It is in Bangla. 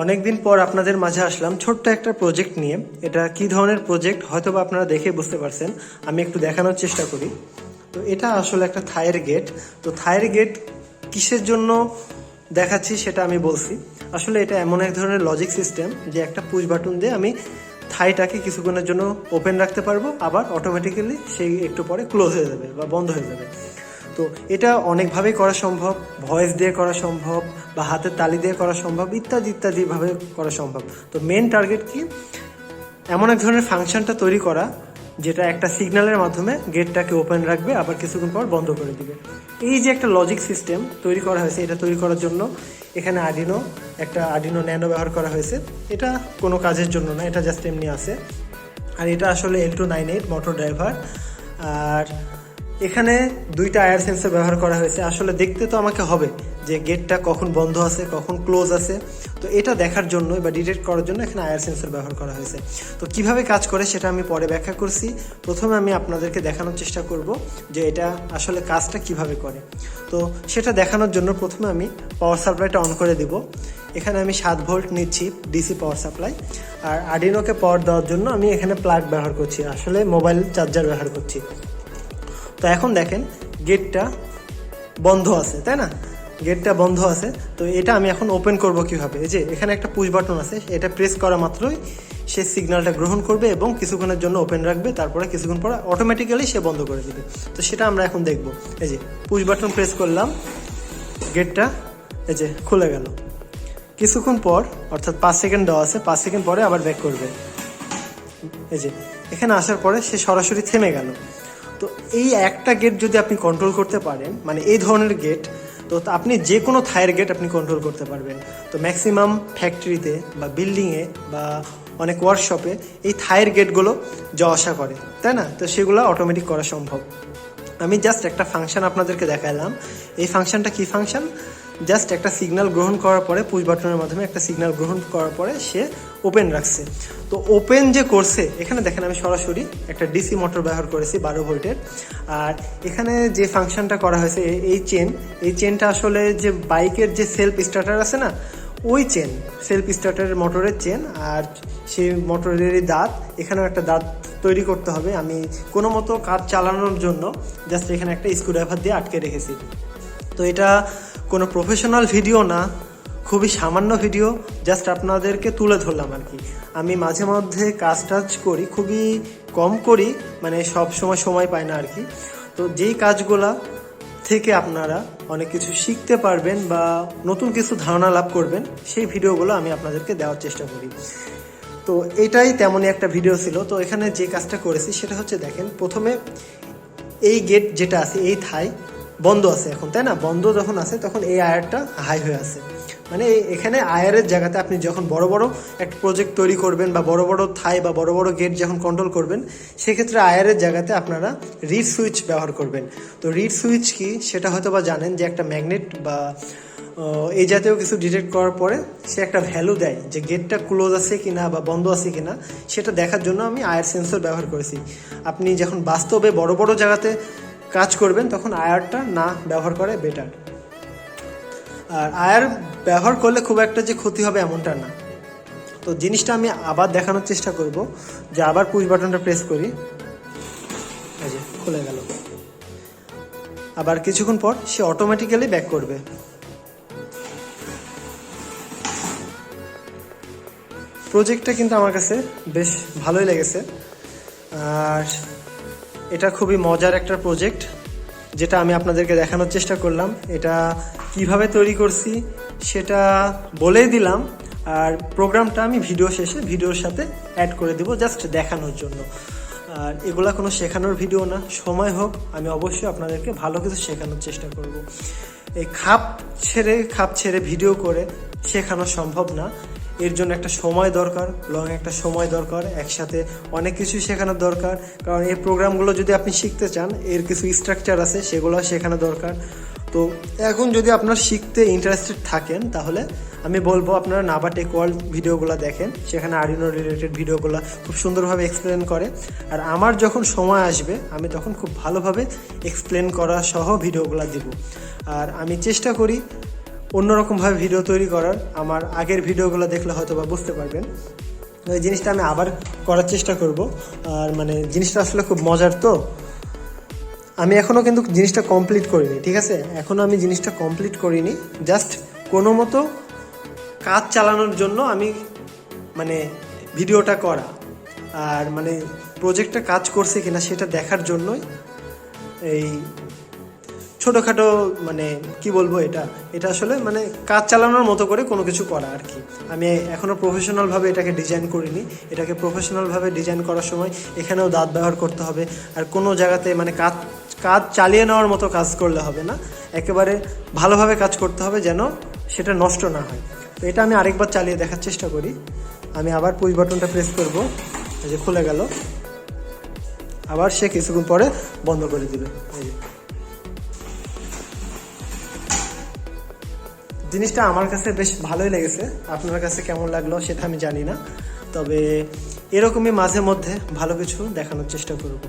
অনেকদিন পর আপনাদের মাঝে আসলাম ছোট্ট একটা প্রজেক্ট নিয়ে। এটা কি ধরনের প্রজেক্ট হয়তো বা আপনারা দেখে বুঝতে পারছেন, আমি একটু দেখানোর চেষ্টা করি। তো এটা আসলে একটা থাইয়ের গেট। তো থাইয়ের গেট কিসের জন্য দেখাচ্ছি সেটা আমি বলছি। আসলে এটা এমন এক ধরনের লজিক সিস্টেম যে একটা পুশ বাটন দিয়ে আমি থাইটাকে কিছুক্ষণের জন্য ওপেন রাখতে পারবো, আবার অটোমেটিক্যালি সেই একটু পরে ক্লোজ হয়ে যাবে বা বন্ধ হয়ে যাবে। তো এটা অনেকভাবেই করা সম্ভব, ভয়েস দিয়ে করা সম্ভব বা হাতের তালি দিয়ে করা সম্ভব, ইত্যাদি ইত্যাদিভাবে করা সম্ভব। তো মেন টার্গেট কি, এমন এক ধরনের ফাংশনটা তৈরি করা যেটা একটা সিগন্যালের মাধ্যমে গেটটাকে ওপেন রাখবে, আবার কিছুক্ষণ পর বন্ধ করে দিবে। এই যে একটা লজিক সিস্টেম তৈরি করা হয়েছে, এটা তৈরি করার জন্য এখানে একটা আর্ডিনো ন্যানো ব্যবহার করা হয়েছে। এটা কোনো কাজের জন্য না, এটা জাস্ট এমনি আছে। আর এটা আসলে L298 মোটর ড্রাইভার। আর এখানে দুইটা আয়ার সেন্সর ব্যবহার করা হয়েছে। আসলে দেখতে তো আমাকে হবে যে গেটটা কখন বন্ধ আছে কখন ক্লোজ আছে, তো এটা দেখার জন্য বা ডিটেক্ট করার জন্য এখানে আয়ার সেন্সর ব্যবহার করা হয়েছে। তো কিভাবে কাজ করে সেটা আমি পরে ব্যাখ্যা করছি। প্রথমে আমি আপনাদেরকে দেখানোর চেষ্টা করব যে এটা আসলে কাজটা কিভাবে করে। তো সেটা দেখানোর জন্য প্রথমে আমি পাওয়ার সাপ্লাইটা অন করে দিব। এখানে আমি 7 ভোল্ট নিচ্ছি ডিসি পাওয়ার সাপ্লাই। আর আর্ডিনোকে পাওয়ার দেওয়ার জন্য আমি এখানে প্লাগ ব্যবহার করছি, আসলে মোবাইল চার্জার ব্যবহার করছি। তো এখন দেখেন গেটটা বন্ধ আছে, তাই না? গেটটা বন্ধ আছে। তো এটা আমি এখন ওপেন করব কিভাবে? এই যে এখানে একটা পুশ বাটন আছে, এটা প্রেস করা মাত্রই সে সিগন্যালটা গ্রহণ করবে এবং কিছুক্ষণের জন্য ওপেন রাখবে, তারপরে কিছুক্ষণ পরে অটোমেটিক্যালি সে বন্ধ করে দিবে। তো সেটা আমরা এখন দেখব। এই যে পুশ বাটন প্রেস করলাম, গেটটা এই যে খুলে গেল। কিছুক্ষণ পর, অর্থাৎ 5 সেকেন্ড দেওয়া আছে, 5 সেকেন্ড পরে আবার ব্যাক করবে। এই যে এখানে আসার পরে সে সরাসরি থেমে গেল। তো এই একটা গেট যদি আপনি কন্ট্রোল করতে পারেন, মানে এই ধরনের গেট, তো আপনি যে কোনো থাইয়ের গেট আপনি কন্ট্রোল করতে পারবেন। তো ম্যাক্সিমাম ফ্যাক্টরিতে বা বিল্ডিংয়ে বা অনেক ওয়ার্কশপে এই থাইয়ের গেটগুলো যাওয়া আসা করে, তাই না? তো সেগুলো অটোমেটিক করা সম্ভব। আমি জাস্ট একটা ফাংশন আপনাদেরকে দেখালাম। এই ফাংশনটা কি ফাংশন? জাস্ট একটা সিগন্যাল গ্রহণ করার পরে, পুশ বাটনের মাধ্যমে একটা সিগন্যাল গ্রহণ করার পরে সে ওপেন রাখছে। তো ওপেন যে করছে, এখানে দেখেন আমি সরাসরি একটা ডিসি মোটর ব্যবহার করেছি 12 ভোল্টের। আর এখানে যে ফাংশনটা করা হয়েছে, এই চেনটা আসলে যে বাইকের যে সেলফ স্টার্টার আছে না, ওই চেন, সেলফ স্টার্টারের মোটরের চেন। আর সেই মোটরেরই দাঁত, এখানেও একটা দাঁত তৈরি করতে হবে। আমি কোনো মতো কাজ চালানোর জন্য জাস্ট এখানে একটা স্ক্রুড্রাইভার দিয়ে আটকে রেখেছি। তো এটা কোনো প্রফেশনাল ভিডিও না, খুবই সামান্য ভিডিও, জাস্ট আপনাদেরকে তুলে ধরলাম আর কি। আমি মাঝে মধ্যে কাজ টাজ করি, খুবই কম করি, মানে সব সময় পাই না আর কি। তো যেই কাজগুলা থেকে আপনারা অনেক কিছু শিখতে পারবেন বা নতুন কিছু ধারণা লাভ করবেন, সেই ভিডিওগুলো আমি আপনাদেরকে দেওয়ার চেষ্টা করি। তো এটাই তেমনই একটা ভিডিও ছিল। তো এখানে যে কাজটা করেছি সেটা হচ্ছে, দেখেন প্রথমে এই গেট যেটা আছে, এই থাই বন্ধ আছে এখন, তাই না? বন্ধ যখন আছে তখন এই আয়ারটা হাই হয়ে আছে। মানে এখানে আয়ারের জায়গাতে আপনি যখন বড় বড় একটা প্রজেক্ট তৈরি করবেন বা বড় বড় থাই বা বড় বড় গেট যখন কন্ট্রোল করবেন, সেক্ষেত্রে আয়ারের জায়গাতে আপনারা রিড সুইচ ব্যবহার করবেন। তো রিড সুইচ কি সেটা হয়তো বা জানেন, যে একটা ম্যাগনেট বা এই জাতীয় কিছু ডিটেক্ট করার পরে সে একটা ভ্যালু দেয় যে গেটটা ক্লোজ আছে কিনা বা বন্ধ আছে কিনা, সেটা দেখার জন্য আমি আয়ার সেন্সর ব্যবহার করেছি। আপনি যখন বাস্তবে বড় বড় জায়গাতে কাজ করবেন তখন আয়ারটা না ব্যবহার করে বেটার। আর আয়ার ব্যবহার করলে খুব একটা যে ক্ষতি হবে এমনটা না। তো জিনিসটা আমি আবার দেখানোর চেষ্টা করব, যে আবার পুশ বাটনটা প্রেস করি, এই যে খুলে গেল। আবার কিছুক্ষণ পর সে অটোমেটিক্যালি ব্যাক করবে। প্রজেক্টটা কিন্তু আমার কাছে বেশ ভালোই লেগেছে। আর এটা খুবই মজার একটা প্রজেক্ট, যেটা আমি আপনাদেরকে দেখানোর চেষ্টা করলাম। এটা কিভাবে তৈরি করছি সেটা বলেই দিলাম। আর প্রোগ্রামটা আমি ভিডিওর সাথে অ্যাড করে দিব, জাস্ট দেখানোর জন্য। আর এগুলা কোনো শেখানোর ভিডিও না। সময় হোক, আমি অবশ্যই আপনাদেরকে ভালো কিছু শেখানোর চেষ্টা করব। এই খাপ ছেড়ে ভিডিও করে শেখানো সম্ভব না। এর জন্য একটা সময় দরকার, একটা সময় দরকার, একসাথে অনেক কিছু শেখানোর দরকার। কারণ এই প্রোগ্রামগুলো যদি আপনি শিখতে চান, এর কিছু স্ট্রাকচার আছে, সেগুলো শেখানো দরকার। তো এখন যদি আপনার শিখতে ইন্টারেস্টেড থাকেন, তাহলে আমি বলবো আপনারা নাবা টেক ওয়ার্ল্ড ভিডিওগুলো দেখেন। সেখানে আর্ডিনো রিলেটেড ভিডিওগুলো খুব সুন্দরভাবে এক্সপ্লেন করে। আর আমার যখন সময় আসবে, আমি তখন খুব ভালোভাবে এক্সপ্লেন করা সহ ভিডিওগুলো দিব। আর আমি চেষ্টা করি অন্যরকমভাবে ভিডিও তৈরি করার, আমার আগের ভিডিওগুলো দেখলে হয়তো বা বুঝতে পারবেন। ওই জিনিসটা আমি আবার করার চেষ্টা করব। আর মানে জিনিসটা আসলে খুব মজার, তো আমি এখনও কিন্তু জিনিসটা কমপ্লিট করিনি, ঠিক আছে? এখনও আমি জিনিসটা কমপ্লিট করিনি, জাস্ট কোনো মতো কাজ চালানোর জন্য আমি মানে ভিডিওটা করা, আর মানে প্রজেক্টটা কাজ করছে কিনা সেটা দেখার জন্যই এই ছোটোখাটো মানে কি বলবো, এটা আসলে মানে কাজ চালানোর মতো করে কোনো কিছু করা আর কি। আমি এখনও প্রফেশনালভাবে এটাকে ডিজাইন করিনি। এটাকে প্রফেশনালভাবে ডিজাইন করার সময় এখানেও দাঁত ব্যবহার করতে হবে, আর কোনো জায়গাতে মানে কাজ চালিয়ে নেওয়ার মতো কাজ করলে হবে না, একেবারে ভালোভাবে কাজ করতে হবে যেন সেটা নষ্ট না হয়। তো এটা আমি আরেকবার চালিয়ে দেখার চেষ্টা করি। আমি আবার পুশ বাটনটা প্রেস করব, এই যে খুলে গেল। আবার সে কিছুক্ষণ পরে বন্ধ করে দিবে। এই যে জিনিসটা আমার কাছে বেশ ভালোই লেগেছে, আপনার কাছে কেমন লাগলো সেটা আমি জানি না, তবে এরকমই মাঝে মধ্যে ভালো কিছু দেখানোর চেষ্টা করব।